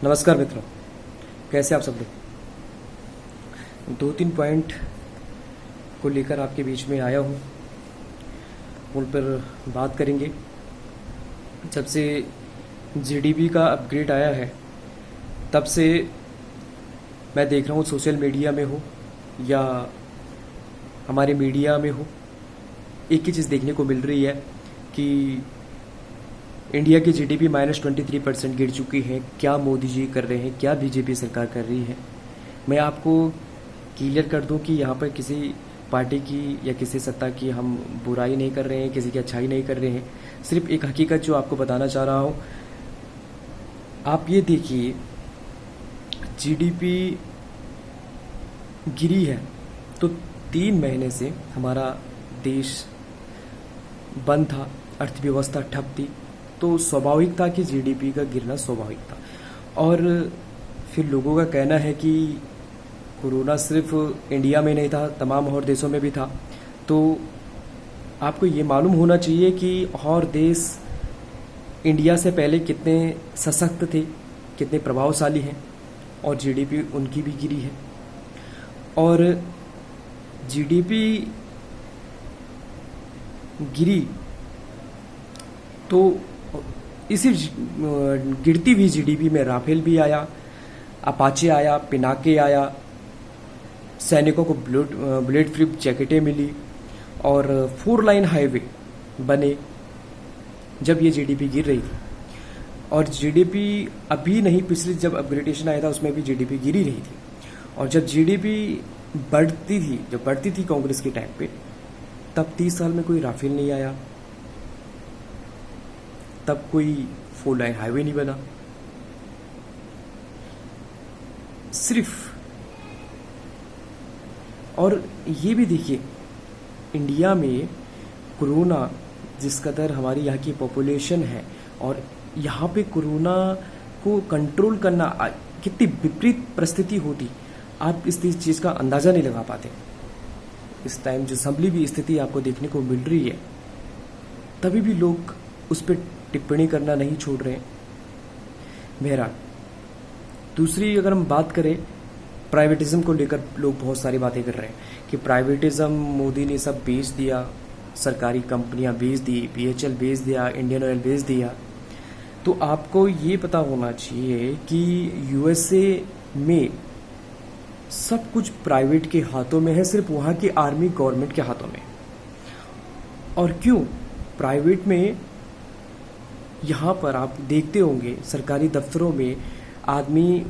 नमस्कार मित्रों, कैसे आप सब लोग। 2-3 पॉइंट को लेकर आपके बीच में आया हूँ, उन पर बात करेंगे। जब से जीडीपी का अपग्रेड आया है तब से मैं देख रहा हूँ, सोशल मीडिया में हो या हमारे मीडिया में हो, एक ही चीज़ देखने को मिल रही है कि इंडिया की जीडीपी -23% गिर चुकी है। क्या मोदी जी कर रहे हैं, क्या बीजेपी सरकार कर रही है। मैं आपको क्लियर कर दूं कि यहाँ पर किसी पार्टी की या किसी सत्ता की हम बुराई नहीं कर रहे हैं, किसी की अच्छाई नहीं कर रहे हैं। सिर्फ एक हकीकत जो आपको बताना चाह रहा हूँ। आप ये देखिए, जीडीपी गिरी है तो 3 महीने से हमारा देश बंद था, अर्थव्यवस्था ठप थी, तो स्वाभाविक था कि जीडीपी का गिरना स्वाभाविक था। और फिर लोगों का कहना है कि कोरोना सिर्फ इंडिया में नहीं था, तमाम और देशों में भी था। तो आपको ये मालूम होना चाहिए कि और देश इंडिया से पहले कितने सशक्त थे, कितने प्रभावशाली हैं, और जीडीपी उनकी भी गिरी है। और जीडीपी गिरी तो इसी गिरती हुई जीडीपी में राफेल भी आया, अपाचे आया, पिनाके आया, सैनिकों को बुलेट प्रूफ जैकेटें मिली और 4 लाइन हाईवे बने जब ये जीडीपी गिर रही थी। और जीडीपी अभी नहीं, पिछले जब अपग्रेडेशन आया था उसमें भी जीडीपी गिरी रही थी। और जब जीडीपी बढ़ती थी कांग्रेस के टाइम पे, तब 30 साल में कोई राफेल नहीं आया, तब कोई 4 लाइन हाईवे नहीं बना। सिर्फ, और ये भी देखिए, इंडिया में कोरोना जिस कदर हमारी यहाँ की पॉपुलेशन है और यहाँ पे कोरोना को कंट्रोल करना कितनी विपरीत परिस्थिति होती, आप इस चीज़ का अंदाज़ा नहीं लगा पाते। इस टाइम जो संभली भी स्थिति आपको देखने को मिल रही है, तभी भी लोग उस पर टिप्पणी करना नहीं छोड़ रहे। बहरहाल, दूसरी अगर हम बात करें, प्राइवेटिज्म को लेकर लोग बहुत सारी बातें कर रहे हैं कि प्राइवेटिज्म मोदी ने सब बेच दिया, सरकारी कंपनियां बेच दी, बीएचएल बेच दिया, इंडियन ऑयल बेच दिया। तो आपको ये पता होना चाहिए कि यूएसए में सब कुछ प्राइवेट के हाथों में है, सिर्फ वहाँ की आर्मी गवर्नमेंट के हाथों में। और क्यों प्राइवेट में, यहाँ पर आप देखते होंगे सरकारी दफ्तरों में आदमी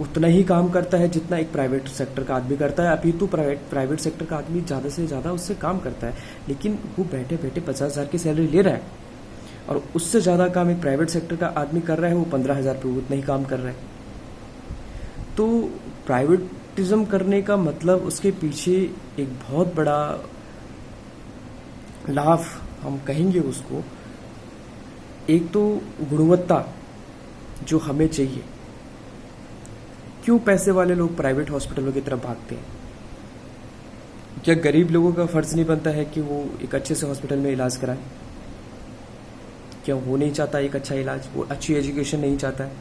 उतना ही काम करता है जितना एक प्राइवेट सेक्टर का आदमी करता है। अभी तो प्राइवेट सेक्टर का आदमी ज़्यादा से ज़्यादा उससे काम करता है, लेकिन वो बैठे बैठे 50,000 की सैलरी ले रहा है, और उससे ज़्यादा काम एक प्राइवेट सेक्टर का आदमी कर रहा है, वो 15,000 पे उतना ही काम कर रहा है। तो प्राइवेटिज्म करने का मतलब उसके पीछे एक बहुत बड़ा लाभ हम कहेंगे उसको। एक तो गुणवत्ता जो हमें चाहिए। क्यों पैसे वाले लोग प्राइवेट हॉस्पिटलों की तरफ भागते हैं? क्या गरीब लोगों का फर्ज नहीं बनता है कि वो एक अच्छे से हॉस्पिटल में इलाज कराएं? क्या वो नहीं चाहता एक अच्छा इलाज, वो अच्छी एजुकेशन नहीं चाहता है?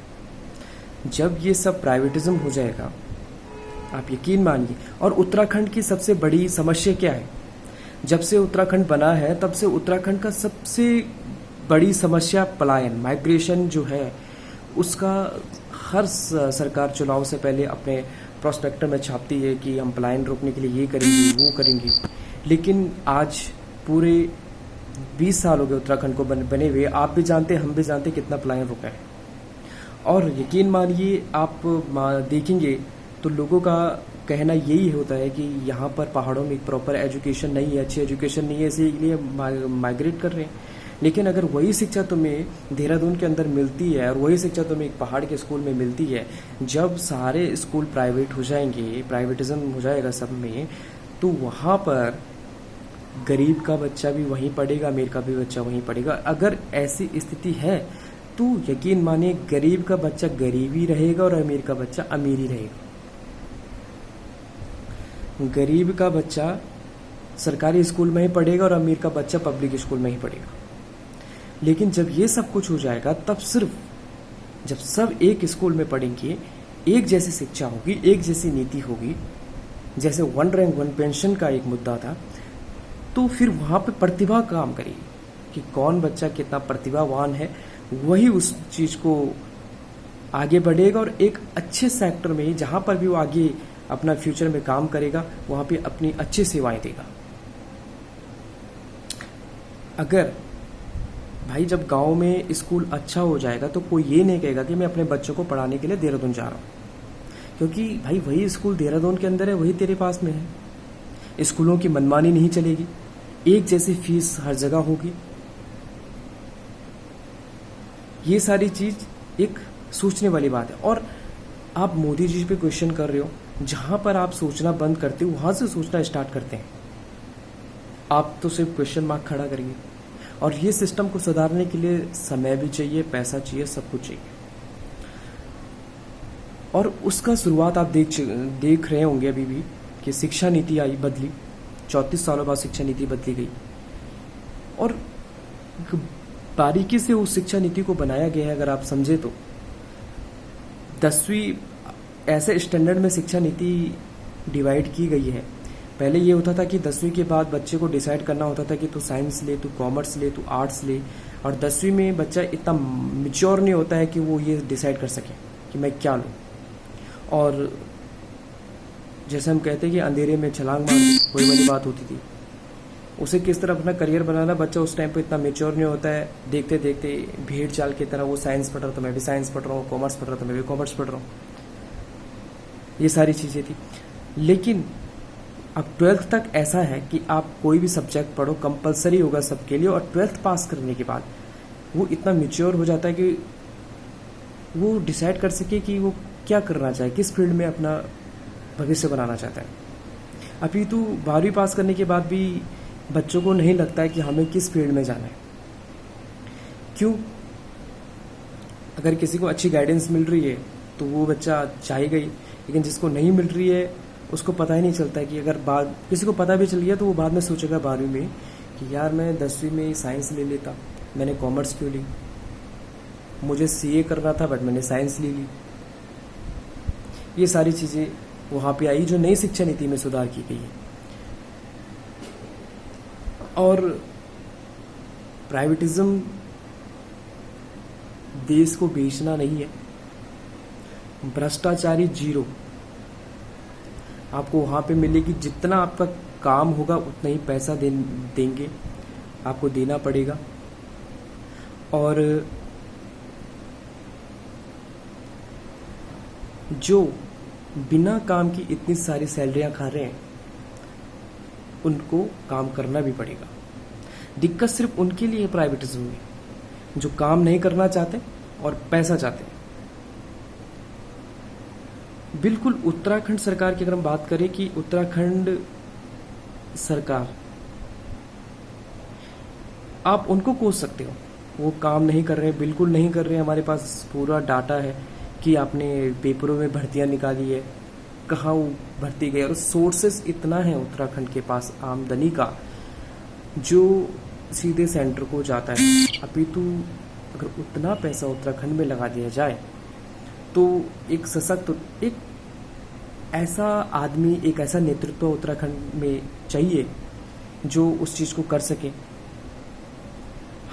जब ये सब प्राइवेटिज्म हो जाएगा, आप यकीन मानिए। और उत्तराखंड की सबसे बड़ी समस्या क्या है? जब से उत्तराखंड बना है तब से उत्तराखंड का सबसे बड़ी समस्या पलायन, माइग्रेशन जो है उसका हर सरकार चुनाव से पहले अपने प्रोस्पेक्टर में छापती है कि हम पलायन रोकने के लिए ये करेंगे, वो करेंगे। लेकिन आज पूरे 20 साल हो गए उत्तराखंड को बने हुए। आप भी जानते, हम भी जानते कितना पलायन रुका है। और यकीन मानिए, आप देखेंगे तो लोगों का कहना यही होता है कि यहाँ पर पहाड़ों में एक प्रॉपर एजुकेशन नहीं है, अच्छी एजुकेशन नहीं है, इसीलिए माइग्रेट कर रहे हैं। लेकिन अगर वही शिक्षा तुम्हें देहरादून के अंदर मिलती है और वही शिक्षा तुम्हें एक पहाड़ के स्कूल में मिलती है, जब सारे स्कूल प्राइवेट हो जाएंगे, प्राइवेटिज्म हो जाएगा सब में, तो वहाँ पर गरीब का बच्चा भी वहीं पढ़ेगा, अमीर का भी बच्चा वहीं पढ़ेगा। अगर ऐसी स्थिति है तो यकीन मानिए, गरीब का बच्चा गरीब ही रहेगा और अमीर का बच्चा अमीर ही रहेगा। गरीब का बच्चा सरकारी स्कूल में ही पढ़ेगा और अमीर का बच्चा पब्लिक स्कूल में ही पढ़ेगा। लेकिन जब ये सब कुछ हो जाएगा, तब सिर्फ जब सब एक स्कूल में पढ़ेंगे, एक जैसी शिक्षा होगी, एक जैसी नीति होगी, जैसे वन रैंक वन पेंशन का एक मुद्दा था, तो फिर वहाँ पे प्रतिभा काम करेगी कि कौन बच्चा कितना प्रतिभावान है, वही उस चीज़ को आगे बढ़ेगा और एक अच्छे सेक्टर में जहाँ पर भी वो आगे अपना फ्यूचर में काम करेगा वहाँ पे अपनी अच्छी सेवाएं देगा। अगर भाई जब गांव में स्कूल अच्छा हो जाएगा तो कोई ये नहीं कहेगा कि मैं अपने बच्चों को पढ़ाने के लिए देहरादून जा रहा हूँ, क्योंकि भाई वही स्कूल देहरादून के अंदर है, वही तेरे पास में है। स्कूलों की मनमानी नहीं चलेगी, एक जैसी फीस हर जगह होगी। ये सारी चीज एक सोचने वाली बात है। और आप मोदी जी पे क्वेश्चन कर रहे हो, जहां पर आप सोचना बंद करते हो वहां से सोचना स्टार्ट करते हैं। आप तो सिर्फ क्वेश्चन मार्क खड़ा करिए। और ये सिस्टम को सुधारने के लिए समय भी चाहिए, पैसा चाहिए, सब कुछ चाहिए। और उसका शुरुआत आप देख रहे होंगे अभी भी कि शिक्षा नीति आई, बदली, 34 सालों बाद शिक्षा नीति बदली गई और बारीकी से उस शिक्षा नीति को बनाया गया है। अगर आप समझे तो 10वीं ऐसे स्टैंडर्ड में शिक्षा नीति डिवाइड की गई है। पहले ये होता था कि 10वीं के बाद बच्चे को डिसाइड करना होता था कि तू साइंस ले, तू कॉमर्स ले, तू आर्ट्स ले, और 10वीं में बच्चा इतना मैच्योर नहीं होता है कि वो ये डिसाइड कर सके कि मैं क्या लूँ। और जैसे हम कहते हैं कि अंधेरे में छलांग मारनी, वही वाली बात होती थी। उसे किस तरह अपना करियर बनाना, बच्चा उस टाइम पे इतना मेच्योर नहीं होता है। देखते देखते भेड़ चाल की तरह वो साइंस पढ़ रहा तो मैं भी साइंस पढ़ रहा हूँ, कॉमर्स पढ़ रहा तो मैं भी कॉमर्स पढ़ रहा हूँ, ये सारी चीज़ें थी। लेकिन अब 12th तक ऐसा है कि आप कोई भी सब्जेक्ट पढ़ो, कंपलसरी होगा सबके लिए। और 12th पास करने के बाद वो इतना मेच्योर हो जाता है कि वो डिसाइड कर सके कि वो क्या करना चाहे, किस फील्ड में अपना भविष्य बनाना चाहता है। अभी तो 12वीं पास करने के बाद भी बच्चों को नहीं लगता है कि हमें किस फील्ड में जाना है। क्यों? अगर किसी को अच्छी गाइडेंस मिल रही है तो वो बच्चा जाएगा ही, लेकिन जिसको नहीं मिल रही है उसको पता ही नहीं चलता है कि अगर बाद किसी को पता भी चल गया तो वो बाद में सोचेगा 12वीं में कि यार मैं 10वीं में साइंस ले लेता, मैंने कॉमर्स क्यों ली, मुझे सीए करना था बट मैंने साइंस ले ली। ये सारी चीज़ें वहाँ पे आई जो नई शिक्षा नीति में सुधार की गई है। और प्राइवेटिज्म देश को बेचना नहीं है, भ्रष्टाचारी जीरो। आपको वहाँ पे मिलेगी, जितना आपका काम होगा उतना ही पैसा देंगे, आपको देना पड़ेगा। और जो बिना काम की इतनी सारी सैलरियां खा रहे हैं उनको काम करना भी पड़ेगा। दिक्कत सिर्फ उनके लिए है प्राइवेटिज्म में जो काम नहीं करना चाहते और पैसा चाहते हैं। बिल्कुल उत्तराखंड सरकार की अगर हम बात करें कि उत्तराखंड सरकार, आप उनको कोस सकते हो, वो काम नहीं कर रहे, बिल्कुल नहीं कर रहे। हमारे पास पूरा डाटा है कि आपने पेपरों में भर्तियां निकाली है, कहाँ वो भर्ती गई, और सोर्सेस इतना है उत्तराखंड के पास आमदनी का जो सीधे सेंटर को जाता है। अभी तो अगर उतना पैसा उत्तराखंड में लगा दिया जाए तो एक सशक्त, एक ऐसा आदमी, एक ऐसा नेतृत्व उत्तराखंड में चाहिए जो उस चीज़ को कर सके।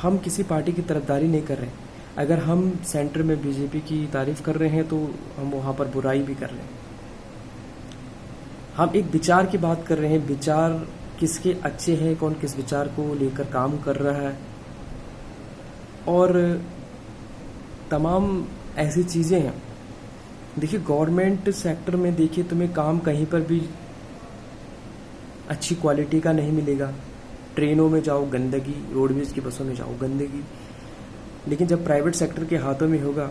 हम किसी पार्टी की तरफदारी नहीं कर रहे। अगर हम सेंटर में बीजेपी की तारीफ कर रहे हैं तो हम वहाँ पर बुराई भी कर रहे हैं। हम एक विचार की बात कर रहे हैं, विचार किसके अच्छे हैं, कौन किस विचार को लेकर काम कर रहा है, और तमाम ऐसी चीज़ें हैं। देखिए गवर्नमेंट सेक्टर में देखिए तुम्हें काम कहीं पर भी अच्छी क्वालिटी का नहीं मिलेगा। ट्रेनों में जाओ गंदगी, रोडवेज की बसों में जाओ गंदगी। लेकिन जब प्राइवेट सेक्टर के हाथों में होगा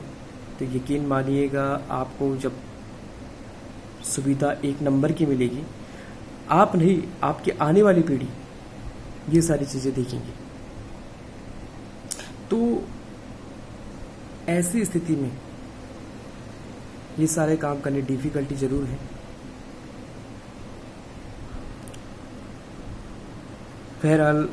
तो यकीन मानिएगा आपको जब सुविधा एक नंबर की मिलेगी, आप नहीं, आपकी आने वाली पीढ़ी ये सारी चीज़ें देखेंगे। तो ऐसी स्थिति में ये सारे काम करने डिफिकल्टी जरूर है। बहरहाल